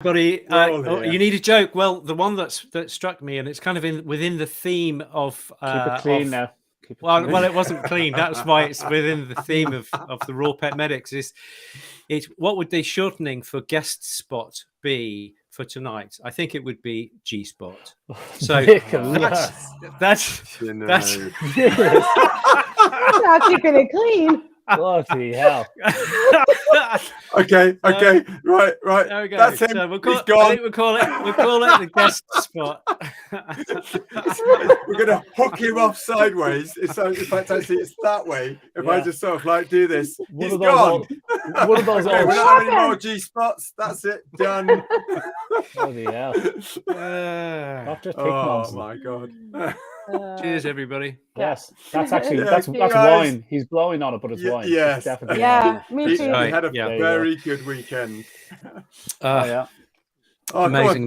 Everybody, you need a joke. Well, the one that struck me, and it's kind of within the theme of keep it clean now. Well, it wasn't clean. That's why it's within the theme of the RawPetMedics. It's what would the shortening for guest spot be for tonight? I think it would be G spot. So that's not keeping it clean. Bloody hell. Okay, right. There we go. That's him. So we'll call it the guest spot. We're gonna hook him off sideways. In fact, actually, it's that way. If I just sort of like do this, he's gone. One of those okay, we're not having more G spots. That's it. Done. Bloody hell. Oh my god. Cheers, everybody. Yes, that's actually that's wine. He's blowing on it, but it's wine. Yes, definitely. Yeah, me too. He had a very good weekend. Amazing.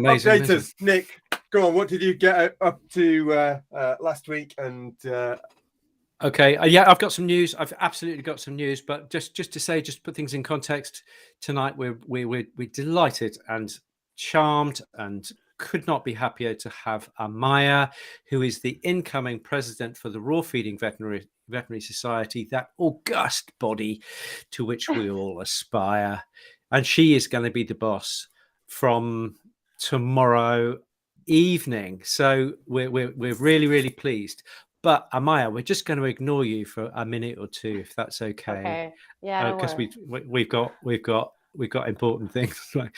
Update us, Nick. Go on. What did you get up to last week? And okay, I've got some news. I've absolutely got some news. But just to say, just put things in context. Tonight, we're delighted and charmed and could not be happier to have Amaya, who is the incoming president for the Raw Feeding Veterinary Society, that august body to which we all aspire. And she is going to be the boss from tomorrow evening. So we're really, really pleased. But Amaya, we're just going to ignore you for a minute or two, if that's okay. Okay. Yeah. Because we've got important things like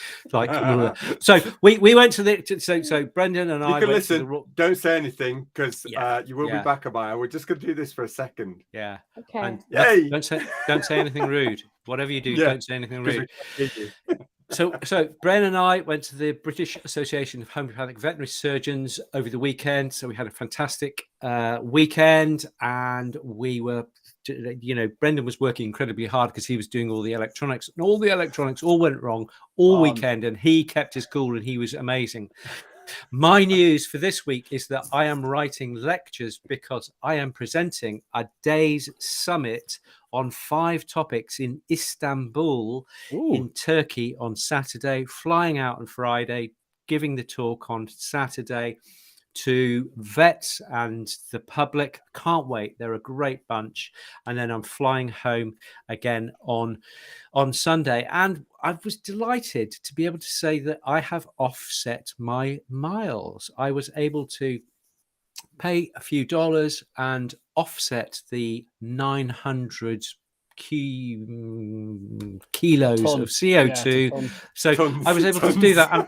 so we went to so Brendan and I can went listen. to the don't say anything because you will be back, Amaya. We're just going to do this for a second. Yeah. Okay. And Yay! don't say anything rude. Whatever you do, don't say anything rude. So Bren and I went to the British Association of Homeopathic Veterinary Surgeons over the weekend. So we had a fantastic weekend, and we were, Brendan was working incredibly hard because he was doing all the electronics, and all the electronics all went wrong all weekend, and he kept his cool, and he was amazing. My news for this week is that I am writing lectures because I am presenting a day's summit on 5 topics in Istanbul in Turkey on Saturday, flying out on Friday, giving the talk on Saturday to vets and the public. Can't wait. They're a great bunch. And then I'm flying home again on Sunday. And I was delighted to be able to say that I have offset my miles. I was able to pay a few dollars and offset the 900 kilos of CO2. I was able to do that.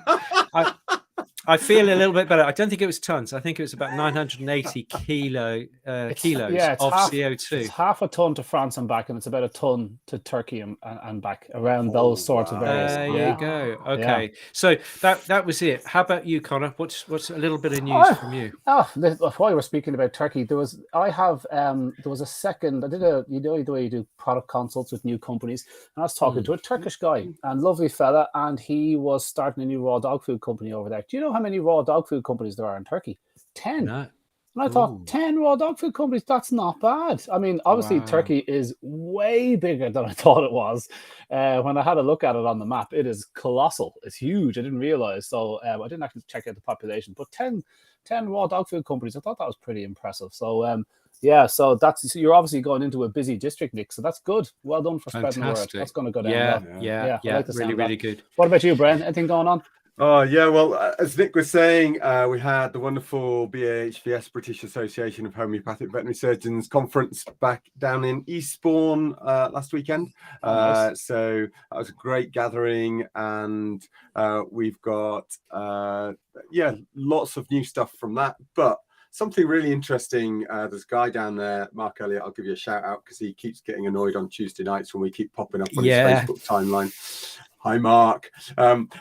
I feel a little bit better. I don't think it was tons. I think it was about 980 kilos of CO2. It's half a ton to France and back, and it's about a ton to Turkey and back, around those sorts of areas. There you go. Okay, so that was it. How about you, Connor? What's a little bit of news from you? While you were speaking about Turkey, there was a second. I did the way you do product consults with new companies, and I was talking to a Turkish guy, and lovely fella, and he was starting a new raw dog food company over there. Do you know how many raw dog food companies there are in Turkey? 10. No. And I thought, 10 raw dog food companies, that's not bad. I mean, obviously, Turkey is way bigger than I thought it was. When I had a look at it on the map, it is colossal. It's huge. I didn't realize. So I didn't actually check out the population. But 10 raw dog food companies, I thought that was pretty impressive. So, so you're obviously going into a busy district, Nick. So that's good. Well done for spreading the word. That's going to go down. Yeah. Like really good. What about you, Bren? Anything going on? Oh, yeah. Well, as Nick was saying, we had the wonderful BAHVS, British Association of Homeopathic Veterinary Surgeons conference back down in Eastbourne last weekend. Nice. So that was a great gathering, and we've got, lots of new stuff from that. But something really interesting, there's a guy down there, Mark Elliott, I'll give you a shout out because he keeps getting annoyed on Tuesday nights when we keep popping up on his Facebook timeline. Hi, Mark. And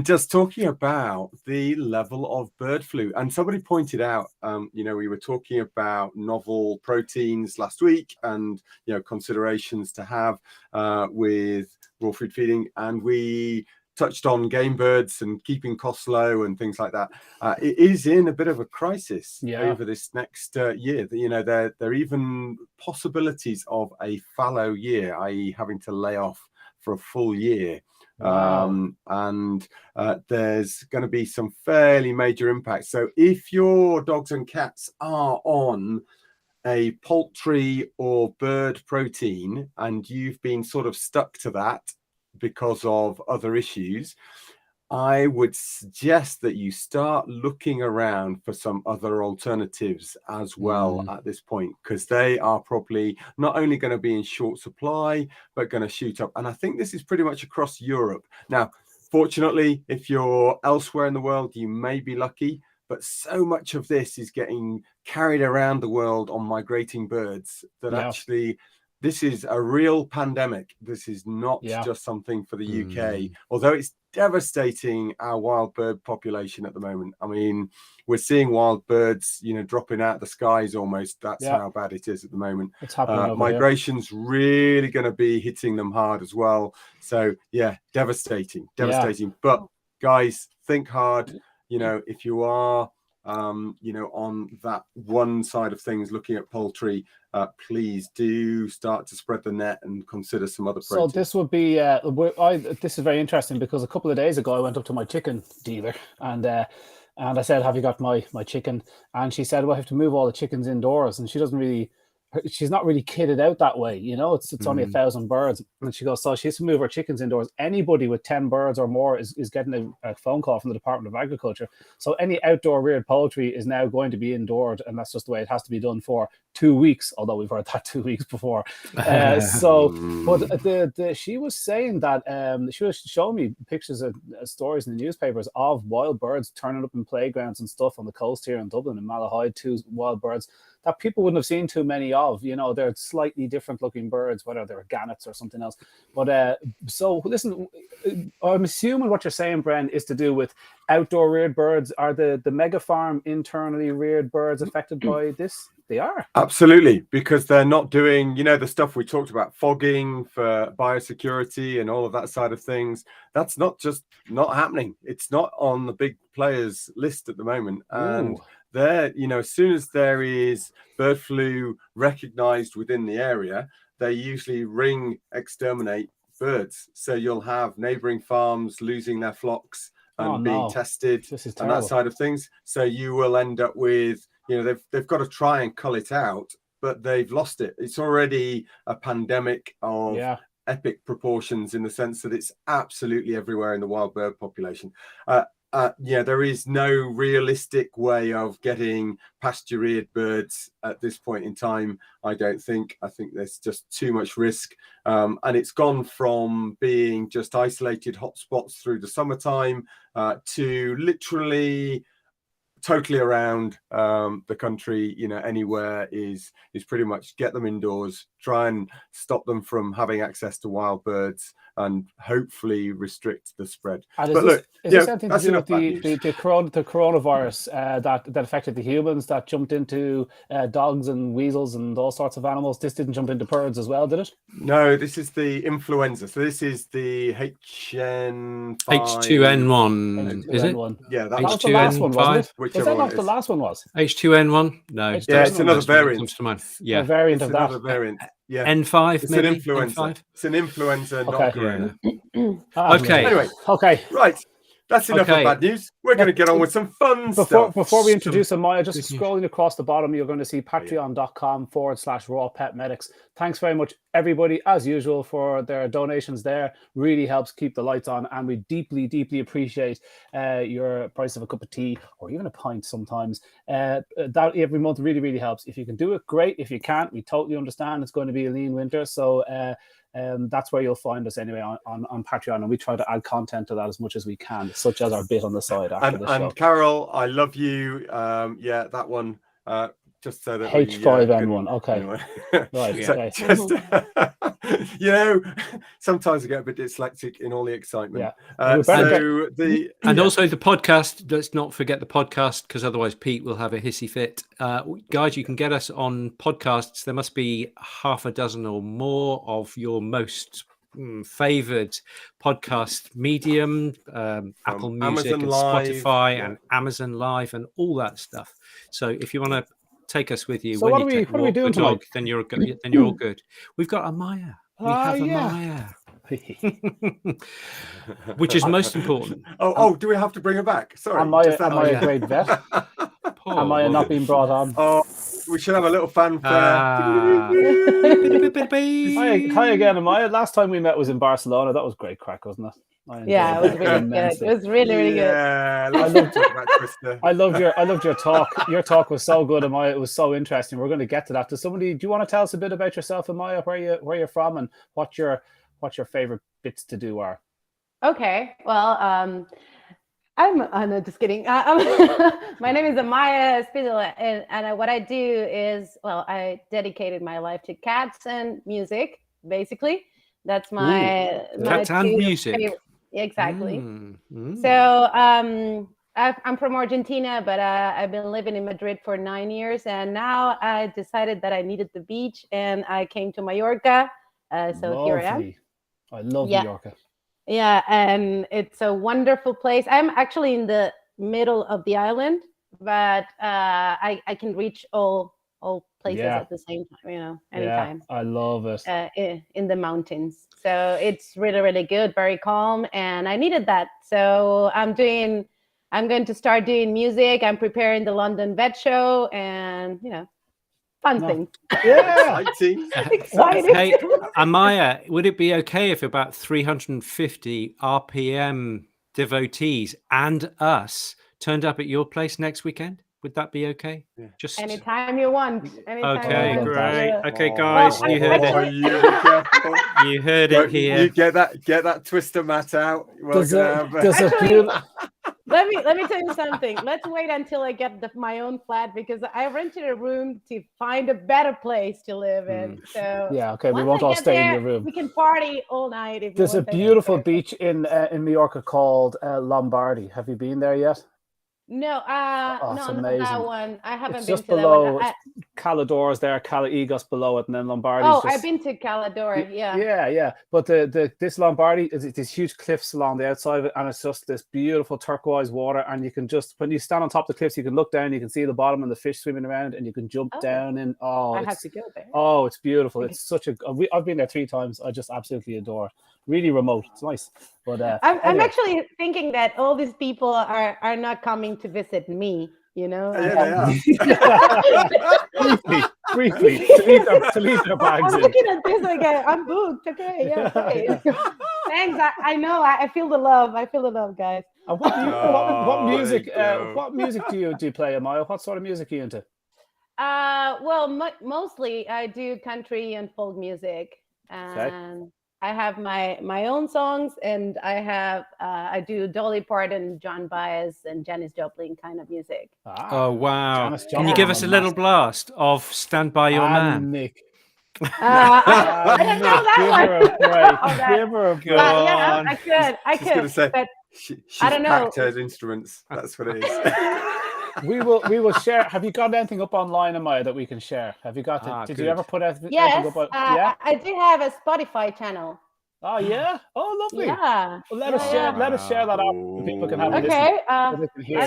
just talking about the level of bird flu. And somebody pointed out, we were talking about novel proteins last week and, considerations to have with raw food feeding. And we touched on game birds and keeping costs low and things like that. It is in a bit of a crisis over this next year. There are even possibilities of a fallow year, i.e. having to lay off for a full year Wow. And there's going to be some fairly major impacts. So if your dogs and cats are on a poultry or bird protein and you've been sort of stuck to that because of other issues, I would suggest that you start looking around for some other alternatives as well at this point, because they are probably not only going to be in short supply, but going to shoot up. And I think this is pretty much across Europe. Now, fortunately, if you're elsewhere in the world, you may be lucky, but so much of this is getting carried around the world on migrating birds that actually this is a real pandemic. This is not just something for the UK, although it's devastating our wild bird population at the moment. I mean, we're seeing wild birds, you know, dropping out of the skies almost. That's how bad it is at the moment. It's happening migration's really going to be hitting them hard as well. So yeah, devastating. But guys, think hard. You know, if you are you know, on that one side of things, looking at poultry, please do start to spread the net and consider some other proteins. So this would be, this is very interesting, because a couple of days ago I went up to my chicken dealer and I said, have you got my chicken? And she said, well, I have to move all the chickens indoors. And she's not really kitted out that way, you know. It's only 1,000 birds, and she goes, so she has to move her chickens indoors. Anybody with 10 birds or more is getting a phone call from the Department of Agriculture. So any outdoor reared poultry is now going to be indoors, and that's just the way it has to be done for 2 weeks. Although we've heard that 2 weeks before. But she was saying that she was showing me pictures of stories in the newspapers of wild birds turning up in playgrounds and stuff on the coast here in Dublin and Malahide, 2 wild birds that people wouldn't have seen too many of. You know, they're slightly different looking birds, whether they're gannets or something else. But so listen, I'm assuming what you're saying, Bren, is to do with outdoor reared birds. Are the mega farm internally reared birds affected by this? They are. Absolutely, because they're not doing, you know, the stuff we talked about, fogging for biosecurity and all of that side of things. That's not happening. It's not on the big players list at the moment. And there, you know, as soon as there is bird flu recognized within the area, they usually exterminate birds. So you'll have neighboring farms losing their flocks and being tested and that side of things. So you will end up with, you know, they've got to try and cull it out, but they've lost it. It's already a pandemic of epic proportions, in the sense that it's absolutely everywhere in the wild bird population. There is no realistic way of getting pasture-reared birds at this point in time, I don't think. I think there's just too much risk. And it's gone from being just isolated hotspots through the summertime to literally totally around the country. You know, anywhere is pretty much get them indoors, try and stop them from having access to wild birds, and hopefully restrict the spread. And is this something to do with the coronavirus that affected the humans, that jumped into dogs and weasels and all sorts of animals? This didn't jump into birds as well, did it? No, this is the influenza. So this is the H2N1. Is it? Yeah, that was the last one, wasn't it? Was that not the last one? Was H2N1? No. Yeah, it's another variant. Yeah, a variant of that. Another variant. Yeah. N5, it's maybe? An influenza. N5? It's an influenza, not corona. Okay. Anyway. Okay. Right. That's enough of bad news. We're going to get on with some fun stuff. Before we introduce Amaya, just scrolling across the bottom, you're going to see patreon.com/RawPetMedics. Thanks very much, everybody, as usual, for their donations there. Really helps keep the lights on, and we deeply, deeply appreciate your price of a cup of tea, or even a pint sometimes. That every month really, really helps. If you can do it, great. If you can't, we totally understand. It's going to be a lean winter, so that's where you'll find us anyway on Patreon, and we try to add content to that as much as we can, such as our bit on the side after the show. And Carol, I love you. That one. Just so that H5N1. Okay. Anyway. Right. Okay. Just, you know, sometimes I get a bit dyslexic in all the excitement. Yeah. Also the podcast. Let's not forget the podcast, because otherwise Pete will have a hissy fit. Guys, you can get us on podcasts. There must be half a dozen or more of your most favored podcast medium, Apple Music and Spotify and Amazon Live and all that stuff. So if you want to take us with you, so what are we doing tonight? Then you're all good. We've got Amaya. We have Amaya. Which is most important. Do we have to bring her back? Sorry. Am I a great vet? Am I not being brought on? Oh, we should have a little fanfare. Hi again, Amaya. Last time we met was in Barcelona. That was great crack, wasn't it? Yeah, it was really good. It was really, really good. Yeah, I loved your talk. Your talk was so good, Amaya. It was so interesting. We're going to get to that. Do you want to tell us a bit about yourself, Amaya? Where you're from and what your favorite bits to do are? Okay. Well, I'm no, just kidding. My name is Amaya Espindola, and what I do is, well, I dedicated my life to cats and music, basically. That's my cats and music. Favorite. Exactly. So I'm from Argentina, but I've been living in Madrid for 9 years, and now I decided that I needed the beach, and I came to Mallorca. So here I am. I love Mallorca. Yeah, and it's a wonderful place. I'm actually in the middle of the island, but I can reach all places at the same time, anytime. Yeah, I love it. In the mountains. So it's really, really good, very calm, and I needed that. So I'm going to start doing music. I'm preparing the London Vet Show, and fun things. Yeah, exciting. Hey, Amaya, would it be okay if about 350 RPM devotees and us turned up at your place next weekend? Would that be okay? Yeah. Just anytime you want. Okay, great. Okay, guys, you heard it. You heard it here. You get that twister mat out. Let me tell you something. Let's wait until I get my own flat, because I rented a room to find a better place to live in. So we won't all stay in your room. We can party all night. There's a beautiful beach in Mallorca called Lombardy. Have you been there yet? No, no, not that one. I haven't been just to below, that one. Calador's there, Calaigos below it, and then Lombardy. I've been to Calador, yeah. Yeah. But this Lombardy is these huge cliffs along the outside of it, and it's just this beautiful turquoise water. And you can when you stand on top of the cliffs, you can look down, you can see the bottom and the fish swimming around, and you can jump down in. I have to go there. Oh, it's beautiful. It's such I've been there 3 times. I just absolutely adore it. Really remote. It's nice. But I'm actually thinking that all these people are not coming to visit me. Yeah, they are. briefly to leave their bags. I'm looking at this again. I'm booked. Okay, yeah, okay. Thanks. I know. I feel the love. I feel the love, guys. And what music? What music do you play, Amaya? What sort of music are you into? Well, mostly I do country and folk music, and I have my own songs, and I do Dolly Parton, John Baez, and Janis Joplin kind of music. Oh wow! Can you give us a little blast of "Stand by Your Man"? Nick. I don't know that one. Give her a break. Yeah, I could. Gonna say, but she's I don't know. packed her instruments. That's what it is. We will share. Have you got anything up online, Amaya, that we can share? Have you got? Did you ever put anything up? I do have a Spotify channel. Oh yeah! Oh lovely! Yeah. Well, let us share that out so people can have a listen. Okay. So they can hear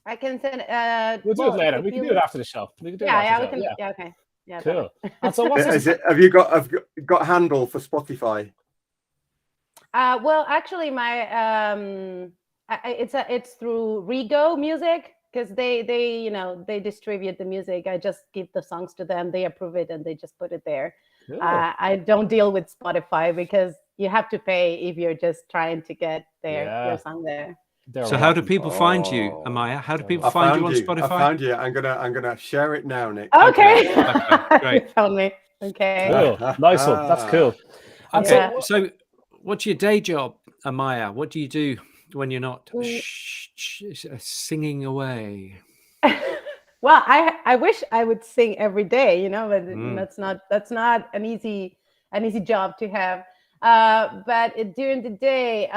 I can send. We'll do it later. We can do it after the show. We can do it after the show. Yeah. Okay. Yeah. Cool. And so, what's have you got handle for Spotify? Well, actually, my it's through Rego Music, because they distribute the music. I just give the songs to them, they approve it, and they just put it there. Cool. I don't deal with Spotify because you have to pay if you're just trying to get your song there. So how do people find you, Amaya? How do people find you on Spotify? I found you. I'm gonna share it now, Nick. Okay. Great. You found me. Okay. Cool. Nice one. That's cool. Okay. So what's your day job, Amaya? What do you do when you're not singing away? Well, I wish I would sing every day, but that's not an easy job to have. But during the day,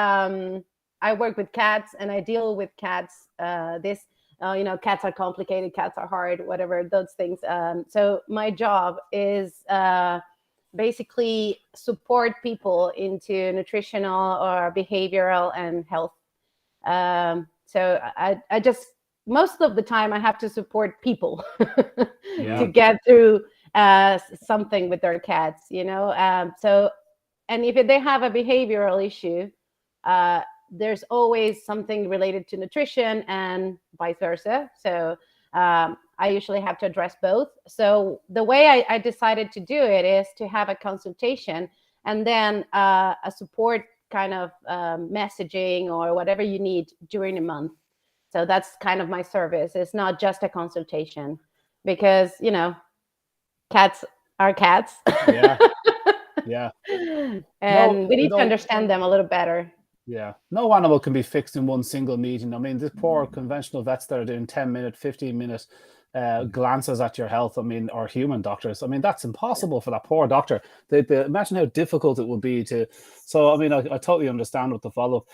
I work with cats and I deal with cats. Cats are complicated, cats are hard, whatever, those things. So my job is basically support people into nutritional or behavioral and health. So I just, most of the time I have to support people to get through something with their cats, So and if they have a behavioral issue, there's always something related to nutrition and vice versa. So I usually have to address both. So the way I decided to do it is to have a consultation and then a support kind of messaging or whatever you need during a month. So that's kind of my service. It's not just a consultation because, you know, cats are cats. Yeah. Yeah. And we need to understand them a little better. Yeah. No animal can be fixed in one single meeting. I mean, this poor conventional vets that are doing 10-minute, 15-minute glances at your health, I mean, or human doctors. I mean, that's impossible for that poor doctor. Imagine how difficult it would be to. So, I mean, I totally understand with the follow-up.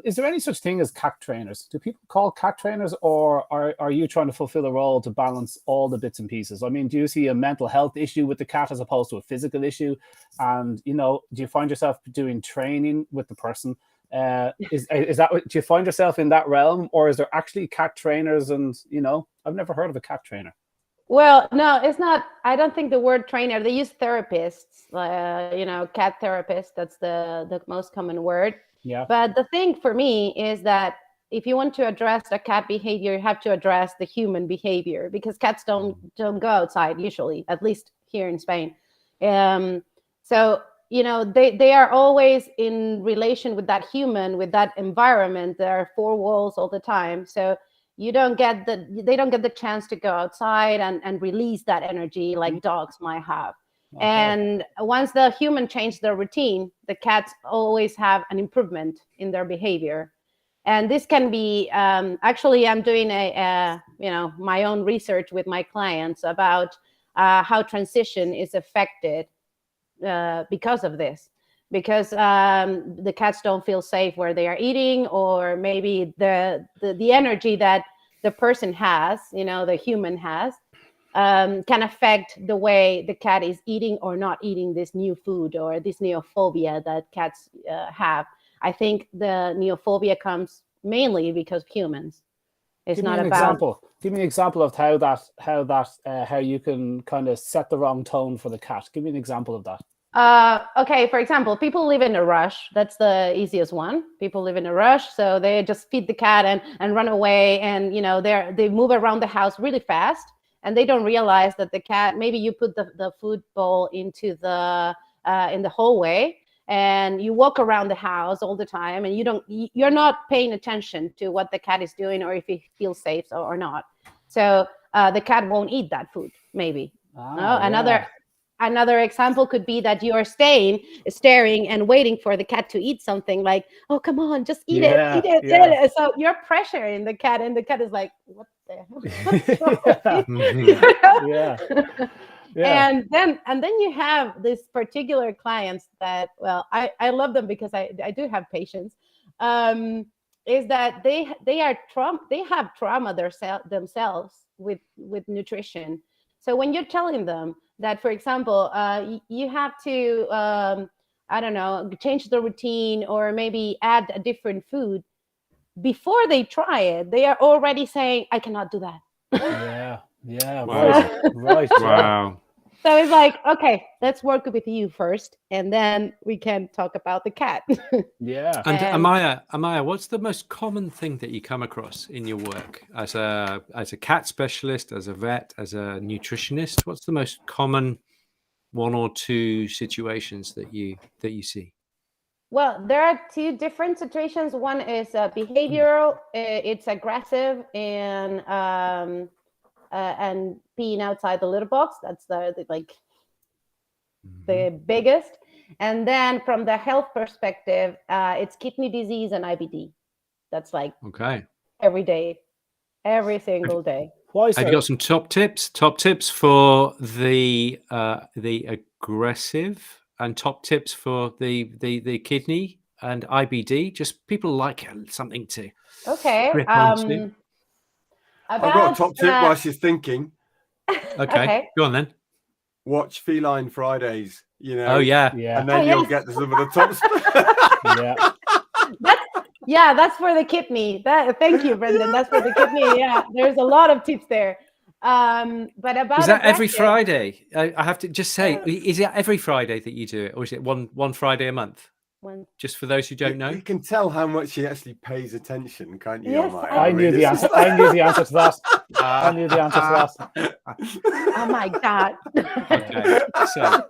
Is there any such thing as cat trainers? Do people call cat trainers, or are you trying to fulfill a role to balance all the bits and pieces? I mean, do you see a mental health issue with the cat as opposed to a physical issue? And, you know, do you find yourself doing training with the person? Is that, do you find yourself in that realm, or is there actually cat trainers? And, you know, I've never heard of a cat trainer. Well, no, it's not. I don't think the word trainer, they use therapists, you know, cat therapists. That's the most common word. Yeah. But the thing for me is that if you want to address the cat behavior, you have to address the human behavior, because cats don't go outside usually, at least here in Spain. So, you know, they are always in relation with that human, with that environment. There are four walls all the time. So they don't get the chance to go outside and release that energy like dogs might have. Okay. And once the human change their routine, the cats always have an improvement in their behavior. And this can be, actually, I'm doing my own research with my clients about how transition is affected because of this, because the cats don't feel safe where they are eating, or maybe the energy that the person has, you know, the human has, can affect the way the cat is eating or not eating this new food, or this neophobia that cats have. I think the neophobia comes mainly because of humans. It's not about. Give me an example of how you can kind of set the wrong tone for the cat. Give me an example of that. Okay, for example, people live in a rush. That's the easiest one. People live in a rush, so they just feed the cat and run away, and you know they move around the house really fast, and they don't realize that the cat. Maybe you put the food bowl into the in the hallway, and you walk around the house all the time, and you're not paying attention to what the cat is doing, or if he feels safe or not. So the cat won't eat that food. Maybe Another example could be that you are staring and waiting for the cat to eat something, like, oh, come on, just eat it. Yeah. So you're pressuring the cat, and the cat is like, what the hell? Yeah. And then you have these particular clients that, well, I love them because I do have patience, is that they have trauma themselves with nutrition. So when you're telling them that, for example, you have to, I don't know, change the routine or maybe add a different food, before they try it, they are already saying, I cannot do that. Yeah. Wow. Right. Wow. So it's like, okay, let's work with you first, and then we can talk about the cat. Yeah. And Amaya, what's the most common thing that you come across in your work as a cat specialist, as a vet, as a nutritionist? What's the most common one or two situations that you see? Well, there are two different situations. One is behavioral. It's aggressive and peeing outside the litter box. That's the biggest. And then from the health perspective, it's kidney disease and IBD. That's like every day, every single day. Have you got some top tips? Top tips for the aggressive, and top tips for the kidney and IBD. Just people like something to grip onto. I've got a top tip while she's thinking. Okay, go on then. Watch Feline Fridays. You know. Oh yeah. And then you'll get some of the tops. That's for the kidney. Thank you, Brendan. That's for the kidney. Yeah, there's a lot of tips there. But about is that every aggressive, Friday? I have to just say, is it every Friday that you do it, or is it one Friday a month? Just for those who don't know, you can tell how much he actually pays attention, can't you? Yes, Amaya? I knew the answer. I knew the answer to that. I knew the answer to that. Oh my God. Okay, so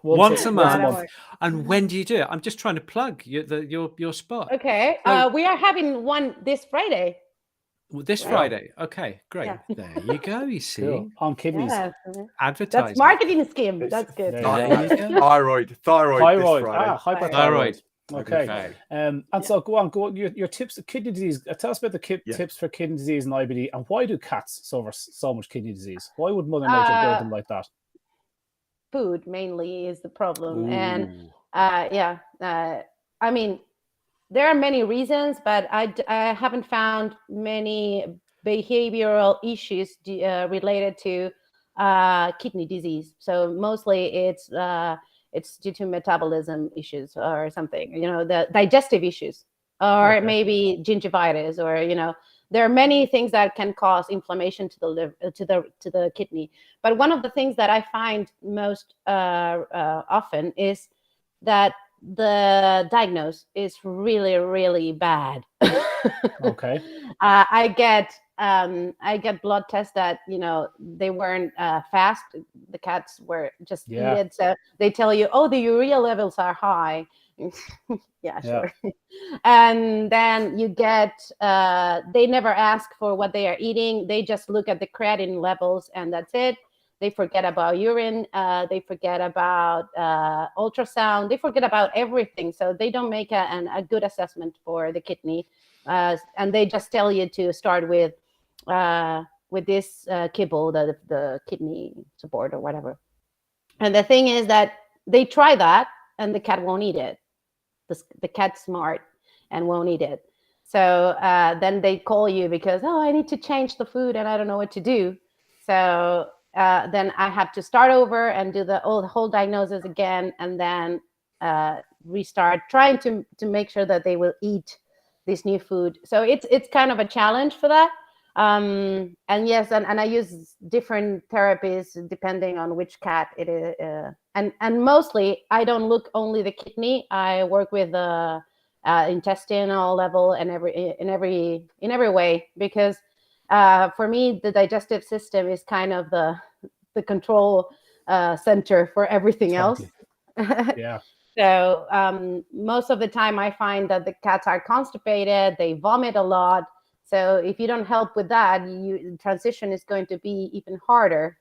once a month. And when do you do it? I'm just trying to plug your spot. Okay, So, we are having one this Friday. This Friday. Okay, great. Yeah. There you go. You see, cool. On kidneys. Yeah. Advertising. That's marketing scheme. That's good. Thyroid. Hypothyroid. Okay. And so go on. Your tips of kidney disease. Tell us about the tips for kidney disease and IBD, and why do cats suffer so much kidney disease? Why would Mother Nature build them like that? Food mainly is the problem. Ooh. And I mean, there are many reasons, but I haven't found many behavioral issues related to kidney disease. So mostly it's due to metabolism issues or something, the digestive issues, or maybe gingivitis, or there are many things that can cause inflammation to the liver, to the kidney. But one of the things that I find most often is that the diagnosis is really, really bad. Okay. I get blood tests that they weren't fast. The cats were just eaten, so they tell you, oh, the urea levels are high. Yeah, sure. And then you get they never ask for what they are eating. They just look at the creatinine levels, and that's it. They forget about urine. They forget about ultrasound. They forget about everything. So they don't make a good assessment for the kidney. And they just tell you to start with this kibble, the kidney support or whatever. And the thing is that they try that, and the cat won't eat it. The cat's smart and won't eat it. So then they call you because, I need to change the food and I don't know what to do. So then I have to start over and do the whole diagnosis again, and then restart trying to make sure that they will eat this new food. So it's kind of a challenge for that. And yes, and I use different therapies depending on which cat it is. And mostly I don't look only the kidney. I work with the intestinal level and in every way, because for me, the digestive system is kind of the control center for everything else. Yeah. So most of the time I find that the cats are constipated, they vomit a lot. So if you don't help with that, transition is going to be even harder.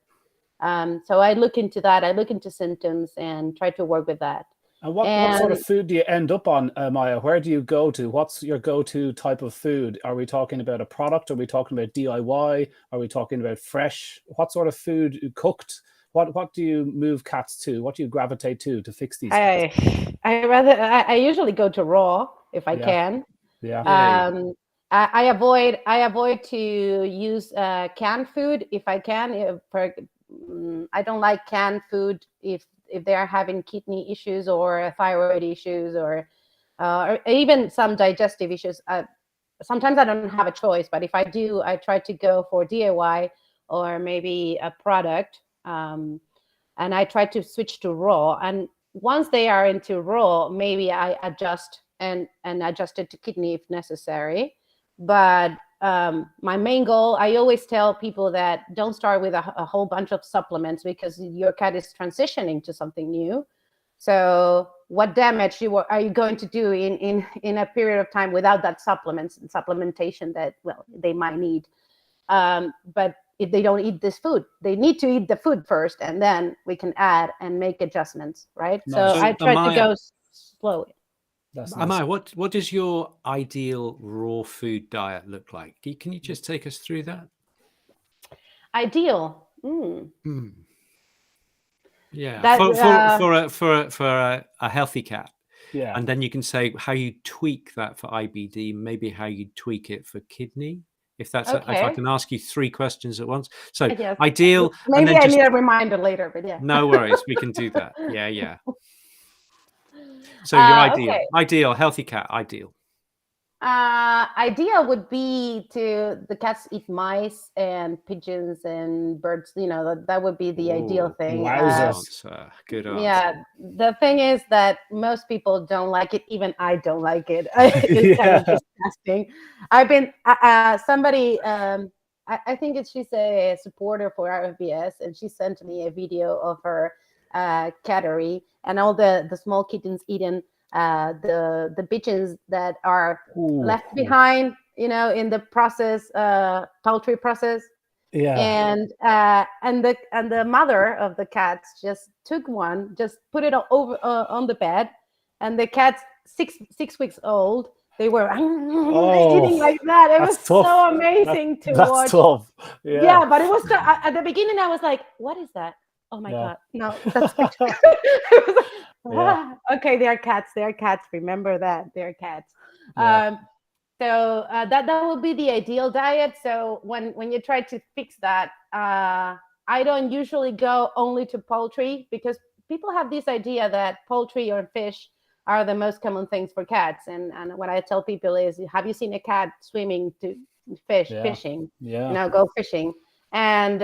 So I look into that. I look into symptoms and try to work with that. And what sort of food do you end up on, Maya? Where do you go to? What's your go-to type of food? Are we talking about a product? Are we talking about DIY? Are we talking about fresh? What sort of food, cooked? What do you move cats to? What do you gravitate to fix these cats? I usually go to raw if I can. Yeah. I avoid to use canned food if I can. I don't like canned food if they are having kidney issues or thyroid issues or even some digestive issues. Sometimes I don't have a choice, but if I do, I try to go for DIY or maybe a product, and I try to switch to raw. And once they are into raw, maybe I adjust and adjust it to kidney if necessary. But my main goal, I always tell people that don't start with a whole bunch of supplements, because your cat is transitioning to something new. So what damage are you going to do in a period of time without that supplementation that they might need? But if they don't eat this food, they need to eat the food first, and then we can add and make adjustments, right? Nice. So I try to go slowly. That's nice. Amaya, what does your ideal raw food diet look like? Can you just take us through that? Ideal. Yeah, for a healthy cat. Yeah, and then you can say how you tweak that for IBD, maybe how you tweak it for kidney. If that's if I can ask you 3 questions at once. So ideal. Maybe I need a reminder later, but yeah. No worries, we can do that. Yeah. So your ideal, healthy cat, ideal. Idea would be to the cats eat mice and pigeons and birds. That would be the ideal thing. Wowzers. Good answer. Yeah, the thing is that most people don't like it. Even I don't like it. It's kind of disgusting. I've been somebody. I think she's a supporter for RFVS, and she sent me a video of her cattery and all the small kittens eating the bitches that are left behind, in the process, poultry process. And the mother of the cats just took one, just put it over on the bed, and the cats 6 weeks old, they were eating like that. It was tough. So amazing to watch. That's tough. Yeah, but it was at the beginning. I was like, "What is that? Oh my god, no, that's." Okay, they are cats. They are cats. Remember that they are cats. So that would be the ideal diet. So when you try to fix that, I don't usually go only to poultry, because people have this idea that poultry or fish are the most common things for cats. And what I tell people is, have you seen a cat swimming to fishing? Go fishing. And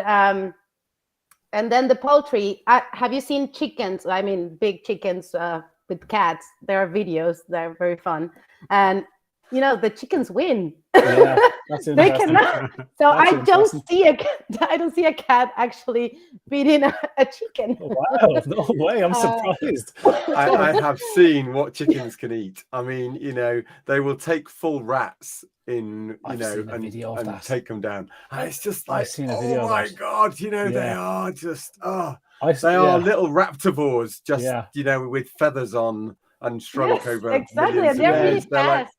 then the poultry, have you seen chickens? I mean, big chickens with cats. There are videos. They're very fun. And the chickens win. Yeah, that's they cannot. So I don't see a cat actually beating a chicken. Wow, no way! I'm surprised. I have seen what chickens can eat. I mean, they will take full rats in, and take them down. And it's just like, oh my god, they are just, they are little raptivores, just with feathers on and shrunk over. Exactly, they're really fast.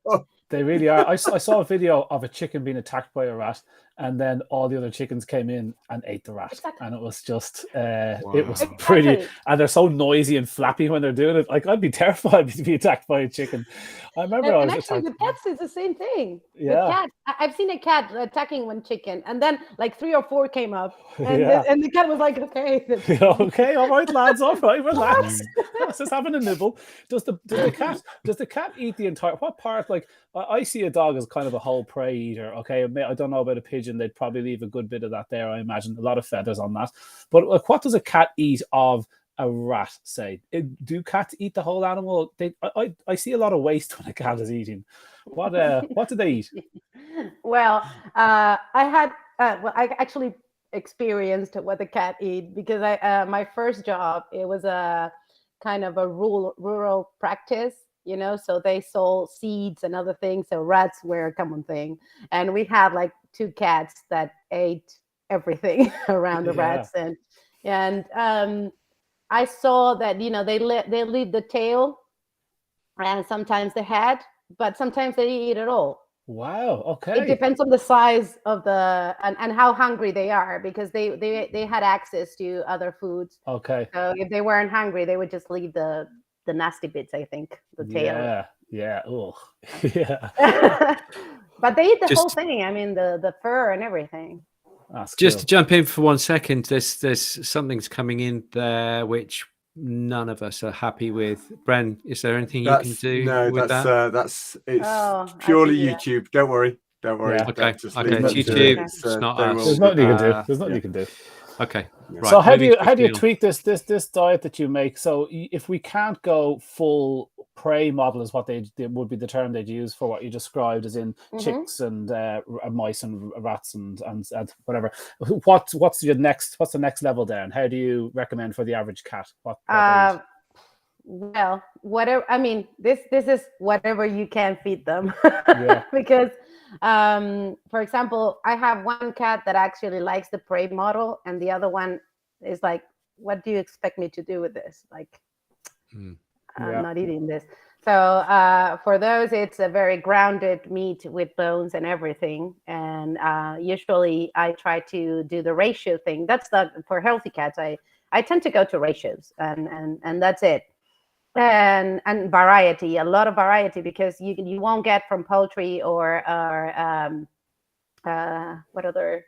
They really are. I saw a video of a chicken being attacked by a rat, and then all the other chickens came in and ate the rat. And it was just, it was pretty, and they're so noisy and flappy when they're doing it. Like, I'd be terrified to be attacked by a chicken. I remember and actually with cats, it's the same thing. Yeah. With cats, I've seen a cat attacking one chicken, and then like 3 or 4 came up, and the cat was like, okay. Okay, all right, lads, all right, relax. Let's just having a nibble. Does the cat eat the entire, what part? Like, I see a dog as kind of a whole prey eater. Okay, I don't know about a pigeon. They'd probably leave a good bit of that there, I imagine. A lot of feathers on that. But like, what does a cat eat of a rat, say? Do cats eat the whole animal? I see a lot of waste when a cat is eating. What do they eat? Well, I actually experienced what the cat eat, because my first job, it was a kind of a rural practice. So they sold seeds and other things. So rats were a common thing. And we had like 2 cats that ate everything around the rats. And I saw that, they leave the tail and sometimes the head, but sometimes they eat it all. Wow. Okay. It depends on the size of and how hungry they are, because they had access to other foods. Okay. So if they weren't hungry, they would just leave the nasty bits, I think, the tail. Yeah. Oh, yeah. But they eat the whole thing. I mean, the fur and everything. Just to jump in for 1 second, there's something's coming in there which none of us are happy with. Bren, is there anything you can do with that? It's purely YouTube. Don't worry. Yeah. Okay. It's YouTube. It's not us. There's nothing you can do. There's nothing you can do. Okay. Right. So how do you tweak this diet that you make? So if we can't go full prey model, is what they would be the term they'd use for what you described, as in chicks and mice and rats and whatever. What's the next level there, and how do you recommend for the average cat? What well, whatever. I mean, this is whatever you can feed them. Because for example, I have one cat that actually likes the prey model, and the other one is like, what do you expect me to do with this? Like, I'm not eating this. So for those, it's a very grounded meat with bones and everything. And usually I try to do the ratio thing. That's for healthy cats. I tend to go to ratios, and that's it. And variety, a lot of variety, because you won't get from poultry or what other,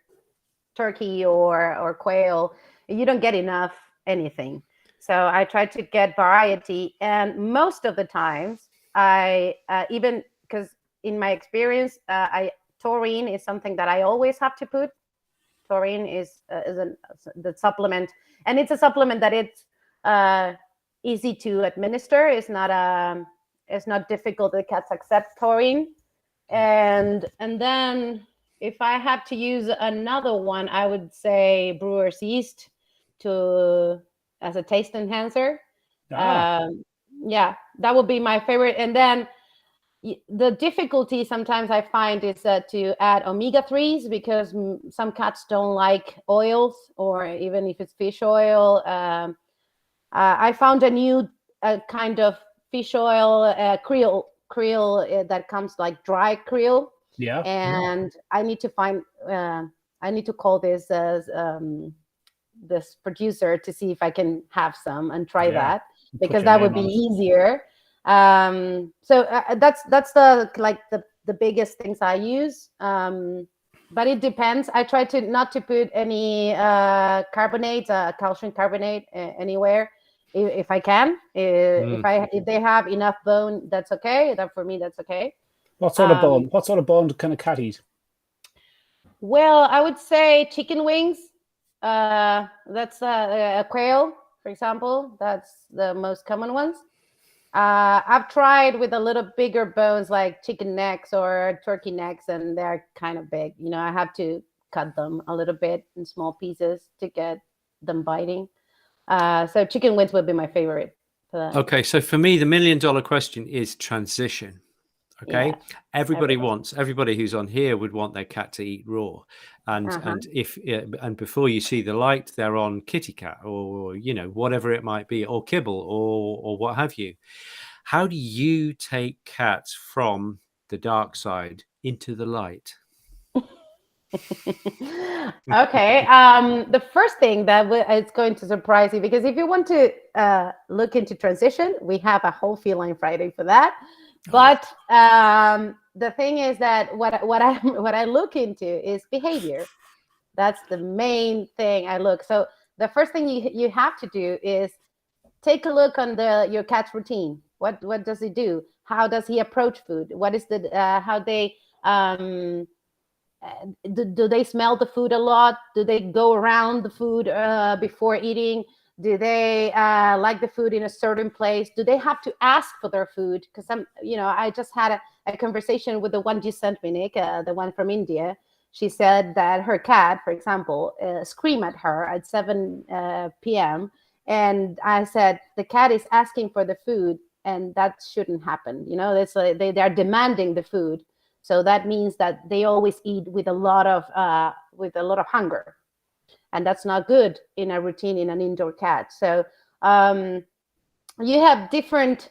turkey or quail. You don't get enough anything. So I try to get variety, and most of the times I even, because in my experience, taurine is something that I always have to put. Taurine is the supplement, and it's a supplement that it's easy to administer. It's not difficult. The cats accept taurine, and then if I had to use another one, I would say brewer's yeast as a taste enhancer. Yeah, that would be my favorite. And then the difficulty sometimes I find is to add omega-3s, because some cats don't like oils, or even if it's fish oil. I found a new kind of fish oil, krill that comes like dry krill. Yeah. And I need to find. I need to call this producer to see if I can have some and try that, because that would be easier. So that's the biggest things I use. But it depends. I try not to put any carbonate, calcium carbonate anywhere if I can. If they have enough bone, that's okay. For me, that's okay. What sort of bone? What sort of bone can a cat eat? Well, I would say chicken wings. That's a quail, for example. That's the most common ones. I've tried with a little bigger bones like chicken necks or turkey necks, and they're kind of big. I have to cut them a little bit in small pieces to get them biting. So chicken wings would be my favorite. Okay, so for me, the $1 million question is transition. Okay, yeah. Everybody who's on here would want their cat to eat raw, and before you see the light, they're on kitty cat or whatever it might be, or kibble or what have you. How do you take cats from the dark side into the light? Okay, the first thing that it's going to surprise you, because if you want to look into transition, we have a whole Feline Friday for that. But the thing is that what I look into is behavior. That's the main thing I look. So the first thing you have to do is take a look on your cat's routine. What does he do? How does he approach food? What is how they do they smell the food a lot? Do they go around the food before eating? Do they like the food in a certain place? Do they have to ask for their food? Because I just had a conversation with the one you sent me, Nick, the one from India. She said that her cat, for example, screamed at her at 7 p.m. And I said, the cat is asking for the food, and that shouldn't happen. It's like they are demanding the food. So that means that they always eat with a lot of hunger. And that's not good in a routine in an indoor cat. So you have different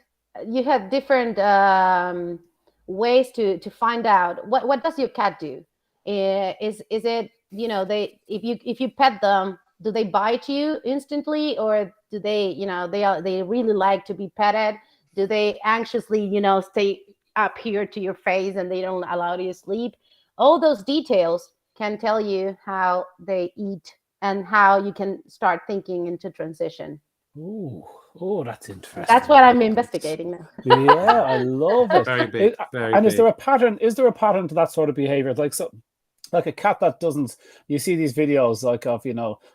ways to find out what does your cat do. Is it if you pet them, do they bite you instantly, or do they they really like to be petted? Do they anxiously stay up here to your face and they don't allow you to sleep? All those details can tell you how they eat and how you can start thinking into transition. Oh, that's interesting. That's what I'm investigating now. Yeah, I love it. Very big. Is there a pattern? Is there a pattern to that sort of behavior? Like a cat that doesn't, you see these videos of,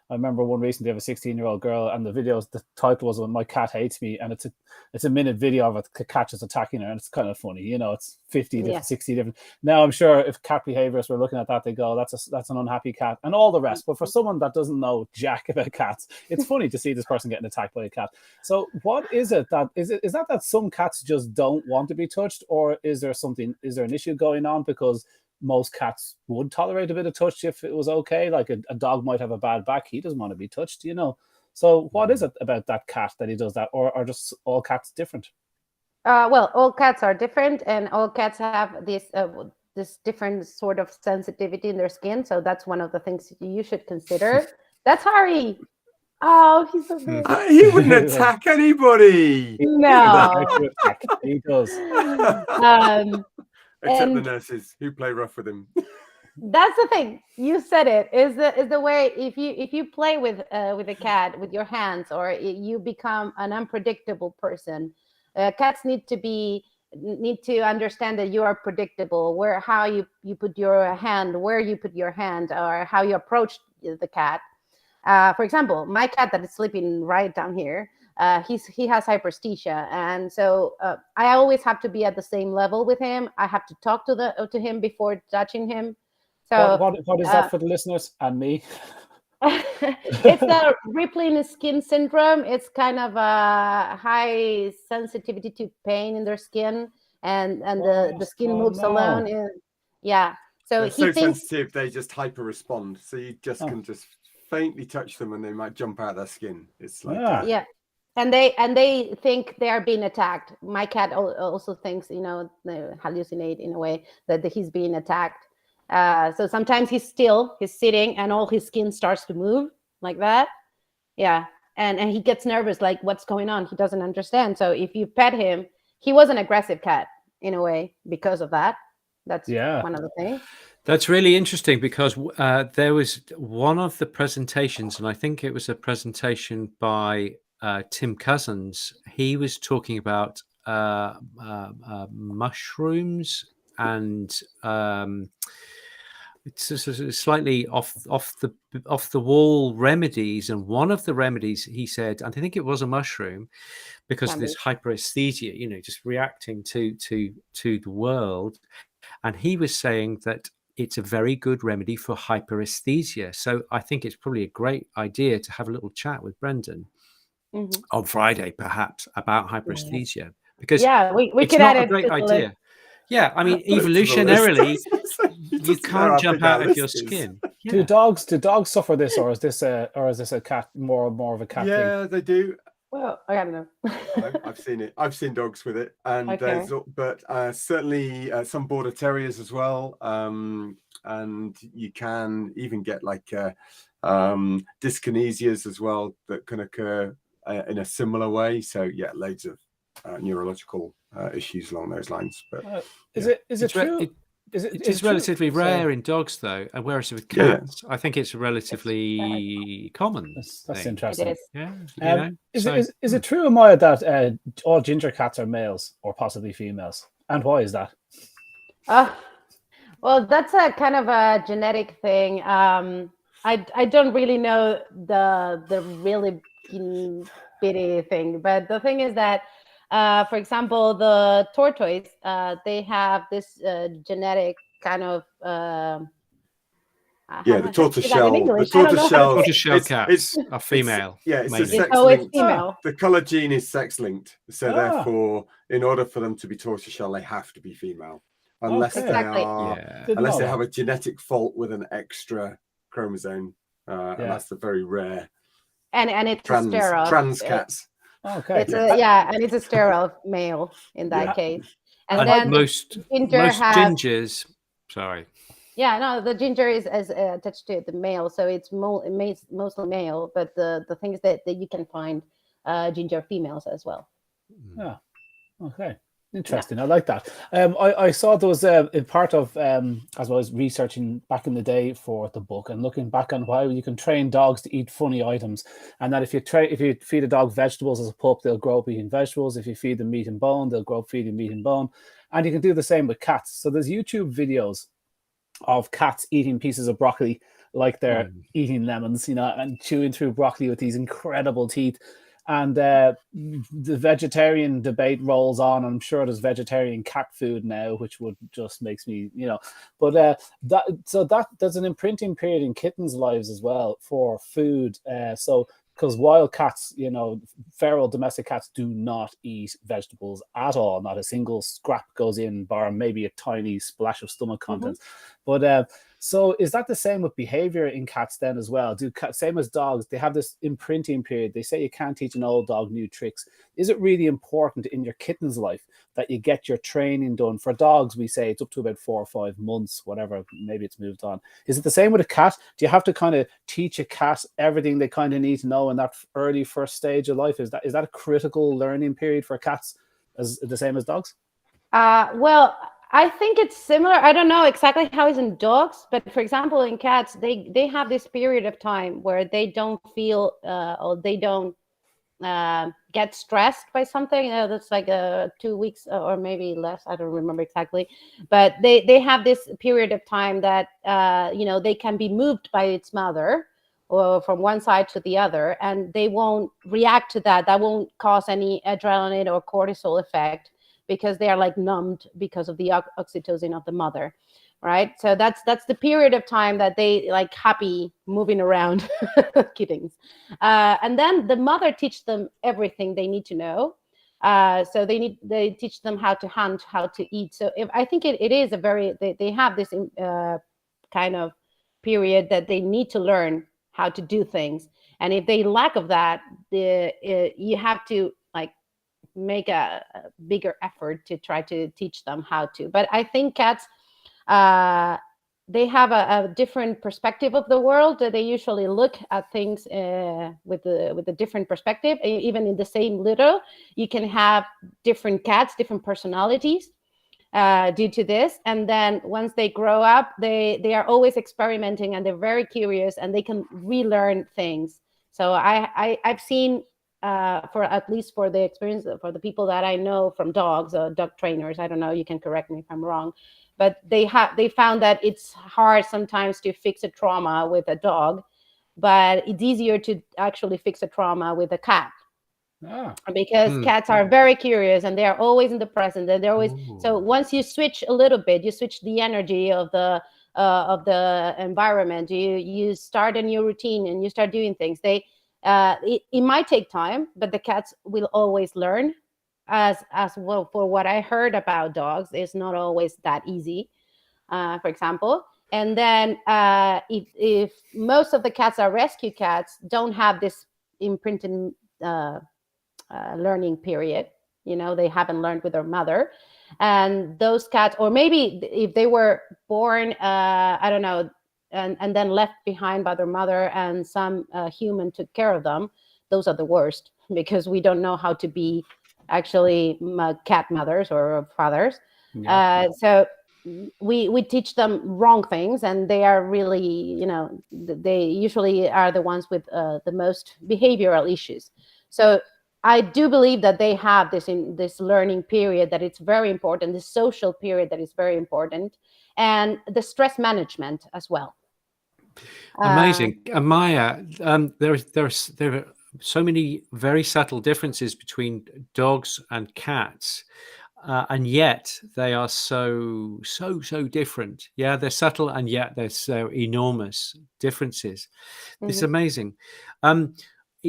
I remember one recently of a 16-year-old girl, and the title was "My Cat Hates Me," and it's a minute video of a cat just attacking her, and it's kind of funny, it's 50 different, 60 different. Now I'm sure if cat behaviorists were looking at that, they go, that's an unhappy cat and all the rest. But for someone that doesn't know jack about cats, it's funny to see this person getting attacked by a cat. So what is it that is that some cats just don't want to be touched, or is there an issue going on? Because most cats would tolerate a bit of touch if it was okay. Like a dog might have a bad back, he doesn't want to be touched, So what is it about that cat that he does that, or are just all cats different? Well, all cats are different, and all cats have this different sort of sensitivity in their skin. So that's one of the things you should consider. That's Harry. Oh, he's so big. He wouldn't attack anybody. No, he does. Except the nurses who play rough with him. That's the thing. You said it. Is the way if you play with a cat with your hands, or you become an unpredictable person. Cats need to be need to understand that you are predictable, how you put your hand, where you put your hand, or how you approach the cat. For example, my cat that is sleeping right down here, he has hyperesthesia, and so I always have to be at the same level with him. I have to talk to him before touching him. So what is that for the listeners and me? It's the rippling skin syndrome. It's kind of a high sensitivity to pain in their skin, and the skin moves alone. And, yeah. So they're so sensitive, they just hyper respond. So you just can just faintly touch them, and they might jump out of their skin. It's like yeah. And they think they are being attacked. My cat also thinks, they hallucinate in a way that he's being attacked. So sometimes he's sitting, and all his skin starts to move like that. Yeah. And he gets nervous, like, what's going on? He doesn't understand. So if you pet him, he was an aggressive cat in a way because of that. That's one of the things. That's really interesting, because there was one of the presentations, and I think it was a presentation by Tim Cousins. He was talking about mushrooms and it's slightly off the wall remedies, and one of the remedies, he said, and I think it was a mushroom, because of this hyperesthesia, just reacting to the world, and he was saying that it's a very good remedy for hyperesthesia. So I think it's probably a great idea to have a little chat with Brendan on Friday, perhaps, about hyperesthesia, because we could add a great idea. Yeah, I mean, evolutionarily, you can't jump out of your skin. Yeah. Do dogs suffer this, or is this a cat more of a cat thing? Yeah, they do. Well, I don't know. I've seen it. I've seen dogs with it, and but certainly some border terriers as well. And you can even get like dyskinesias as well that can occur in a similar way. So yeah, loads of neurological issues along those lines. But is it true? It's relatively rare in dogs, though, and whereas with cats, I think it's relatively common. That's interesting. Yeah, is it true, Amaya, that all ginger cats are males or possibly females, and why is that? Well, that's a kind of a genetic thing. I don't really know the really bitty thing, but the thing is that, for example, the tortoise, they have this genetic kind of the tortoiseshell cats are female. It's female. The color gene is sex linked, so therefore, in order for them to be tortoiseshell, they have to be female, unless they have a genetic fault with an extra chromosome, and that's the very rare. And it's sterile. Trans cats. Okay. And it's a sterile male in that case. And then most gingers. Sorry. Yeah, no, the ginger is attached to the male, so it's mostly male. But the thing is that you can find ginger females as well. Yeah. Okay. Interesting. I like that. I saw there was a part of as I was researching back in the day for the book and looking back on why you can train dogs to eat funny items, and that if you feed a dog vegetables as a pup, they'll grow up eating vegetables. If you feed them meat and bone, they'll grow up feeding meat and bone. And you can do the same with cats. So there's YouTube videos of cats eating pieces of broccoli like they're eating lemons, and chewing through broccoli with these incredible teeth. And the vegetarian debate rolls on. I'm sure there's vegetarian cat food now, which would just makes me, But there's an imprinting period in kittens' lives as well for food. Because wild cats, feral domestic cats do not eat vegetables at all. Not a single scrap goes in, bar maybe a tiny splash of stomach contents. But so is that the same with behavior in cats then as well? Same as dogs, they have this imprinting period. They say you can't teach an old dog new tricks. Is it really important in your kitten's life that you get your training done? For dogs, we say it's up to about 4 or 5 months, whatever, maybe it's moved on. Is it the same with a cat? Do you have to kind of teach a cat everything they kind of need to know in that early first stage of life? Is that a critical learning period for cats as the same as dogs? Well, I think it's similar. I don't know exactly how it's in dogs, but for example, in cats, they have this period of time where they don't feel or they don't get stressed by something, that's like 2 weeks or maybe less, I don't remember exactly, but they have this period of time that they can be moved by its mother or from one side to the other, and they won't react to that. That won't cause any adrenaline or cortisol effect because they are like numbed because of the oxytocin of the mother. Right. So that's the period of time that they like happy moving around kittens. And then the mother teach them everything they need to know. So they teach them how to hunt, how to eat. So I think it is a very, they have this kind of period that they need to learn how to do things. And if they lack of that, you have to like make a bigger effort to try to teach them how to. But I think cats, they have a different perspective of the world. They usually look at things with a different perspective. Even in the same litter, you can have different cats, different personalities due to this. And then once they grow up, they are always experimenting, and they're very curious, and they can relearn things. So I've seen, for at least for the experience, for the people that I know from dogs, dog trainers, I don't know, you can correct me if I'm wrong, but they found that it's hard sometimes to fix a trauma with a dog, but it's easier to actually fix a trauma with a cat. Because cats are very curious, and they are always in the present, and they're always so once you switch a little bit, you switch the energy of the environment, you start a new routine and you start doing things. It might take time, but the cats will always learn. As well, for what I heard about dogs, it's not always that easy, for example. And then if most of the cats are rescue cats, don't have this imprinted learning period, they haven't learned with their mother, and those cats, or maybe if they were born I don't know, and then left behind by their mother, and some human took care of them, those are the worst, because we don't know how to be actually cat mothers or fathers. So we teach them wrong things, and they are really, they usually are the ones with the most behavioral issues. So I do believe that they have this learning period that it's very important, this social period that is very important, and the stress management as well. Amazing. Amaya, there are so many very subtle differences between dogs and cats, and yet they are so different. Yeah, they're subtle, and yet they're so enormous differences. This is amazing.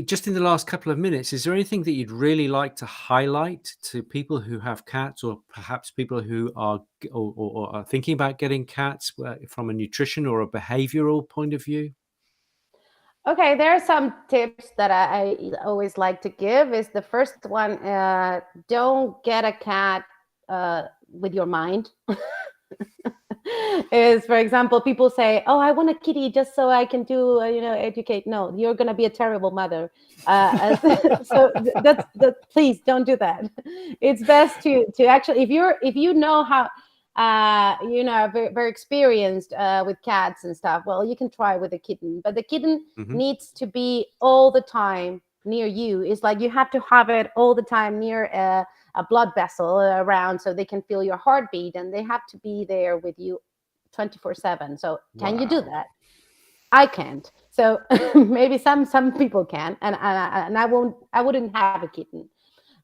Just in the last couple of minutes, is there anything that you'd really like to highlight to people who have cats, or perhaps people who are or are thinking about getting cats, from a nutrition or a behavioral point of view? Okay, there are some tips that I always like to give. Is the first one, don't get a cat with your mind. Is, for example, people say, "Oh, I want a kitty just so I can do, educate." No, you're gonna be a terrible mother. So that's please don't do that. It's best to actually, if you know how, very, very experienced with cats and stuff, well, you can try with a kitten, but the kitten needs to be all the time near you. It's like you have to have it all the time near a blood vessel around, so they can feel your heartbeat, and they have to be there with you 24/7. So can you do that? I can't. So maybe some people can, and I wouldn't have a kitten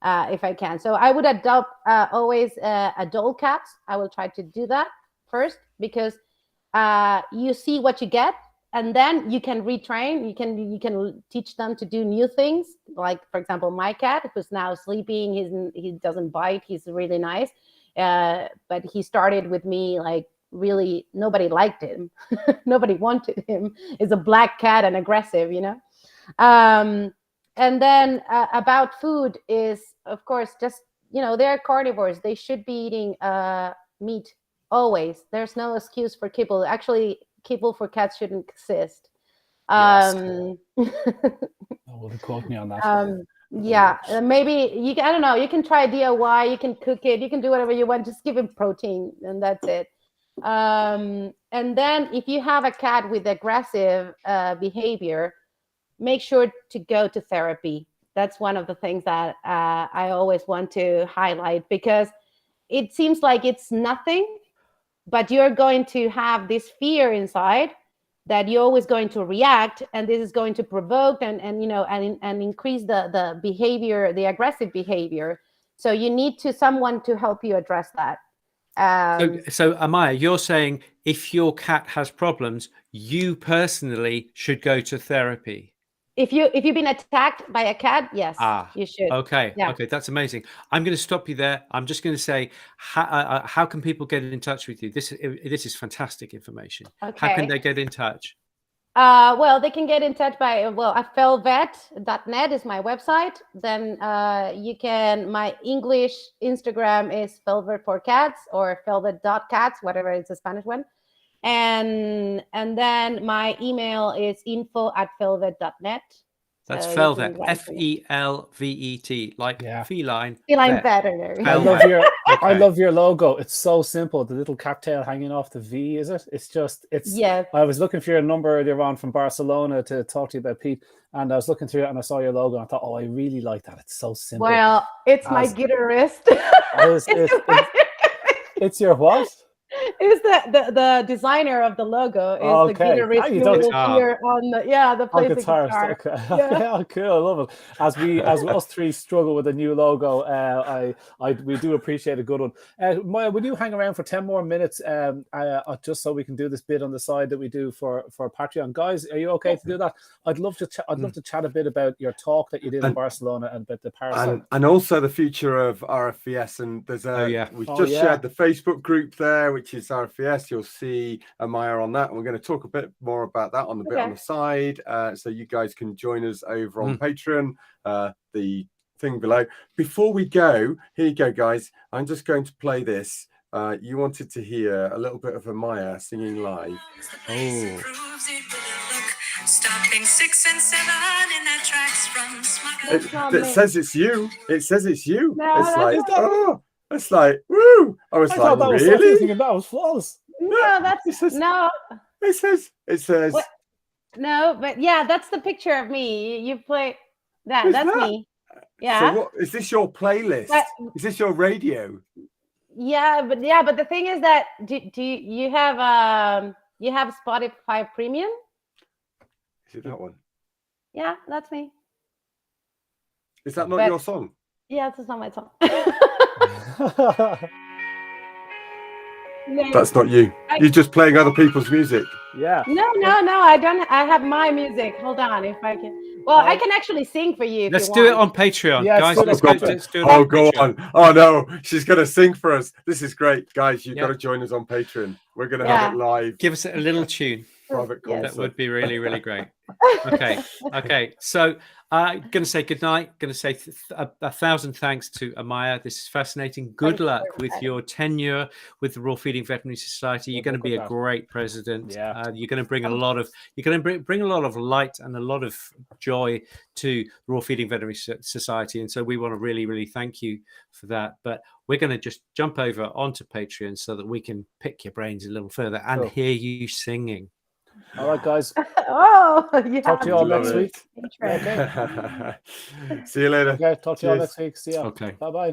if I can. So I would adopt always adult cats. I will try to do that first, because you see what you get, and then you can retrain. You can teach them to do new things. Like, for example, my cat, who's now sleeping, he doesn't bite. He's really nice, but he started with me like really nobody liked him. Nobody wanted him. He's a black cat and aggressive, And then about food is, of course, just, they're carnivores. They should be eating meat always. There's no excuse for kibble. Actually, kibble for cats shouldn't exist. Well, quote me on that. Yeah, maybe I don't know. You can try DIY. You can cook it. You can do whatever you want. Just give him protein, and that's it. And then if you have a cat with aggressive behavior, make sure to go to therapy. that's one of the things that I always want to highlight, because it seems like it's nothing, but you're going to have this fear inside that you're always going to react, and this is going to provoke and increase the behavior, the aggressive behavior. So you need someone to help you address that. So Amaya, you're saying if your cat has problems, you personally should go to therapy. If you've been attacked by a cat, yes, you should. Okay, yeah. Okay, that's amazing. I'm going to stop you there. I'm just going to say, how can people get in touch with you? This is fantastic information. Okay. How can they get in touch? Well, they can get in touch by at FelVet.net is my website. Then my English Instagram is FelVet for cats, or FelVet.cats, whatever is the Spanish one. And then my email is info@felvet.net. That's FelVet, FelVet, like feline. Feline veterinary. I love your logo. It's so simple. The little cat tail hanging off the V, is it? Yeah. I was looking for your number earlier on from Barcelona to talk to you about Pete, and I was looking through it and I saw your logo and I thought, I really like that. It's so simple. Well, it's my guitarist. It's your what? Is the designer of the logo is the guitarist who will hear on the plays the guitar. Okay. Yeah, cool. I love it. As us three struggle with a new logo, we do appreciate a good one. Maya, would you hang around for 10 more minutes, just so we can do this bit on the side that we do for Patreon? Guys, are you okay to do that? I'd love to chat a bit about your talk that you did in Barcelona and about the parasite, and also the future of RFVS. And there's we've just shared the Facebook group there, which is RFVS. You'll see Amaya on that, and we're going to talk a bit more about that on the bit on the side, so you guys can join us over on Patreon, the thing below. Before we go, here you go, guys. I'm just going to play this. You wanted to hear a little bit of Amaya singing live. Stopping 6 and 7 in that tracks from it says it's you. It says it's you. No, it's like, it's like, woo! I was like, really? That was false. No, It says. What? No, but yeah, that's the picture of me. You play that. That's me. Yeah. So what is this? Your playlist? Is this your radio? Yeah, but the thing is that do you have Spotify Premium? Is it that one? Yeah, that's me. Is that not your song? Yeah, it's not my song. That's not you. You're just playing other people's music. Yeah. No, I don't. I have my music. Hold on, if I can. Well, I can actually sing for you. Let's do it on Patreon, guys. Let's do it. Oh, go on. Oh no, she's gonna sing for us. This is great, guys. You've got to join us on Patreon. We're gonna have it live. Give us a little tune. Private concert. That would be really, really great. Okay. So going to say goodnight. Going to say 1,000 thanks to Amaya. This is fascinating. Good luck with your tenure with the Raw Feeding Veterinary Society. You're going to be a great president. You're going to bring a lot of bring a lot of light and a lot of joy to the Raw Feeding Veterinary Society. And so we want to really, really thank you for that. But we're going to just jump over onto Patreon so that we can pick your brains a little further and hear you singing. All right, guys. Talk to you all next week. See you later. Okay, talk to you all next week. See you. Okay. Bye-bye.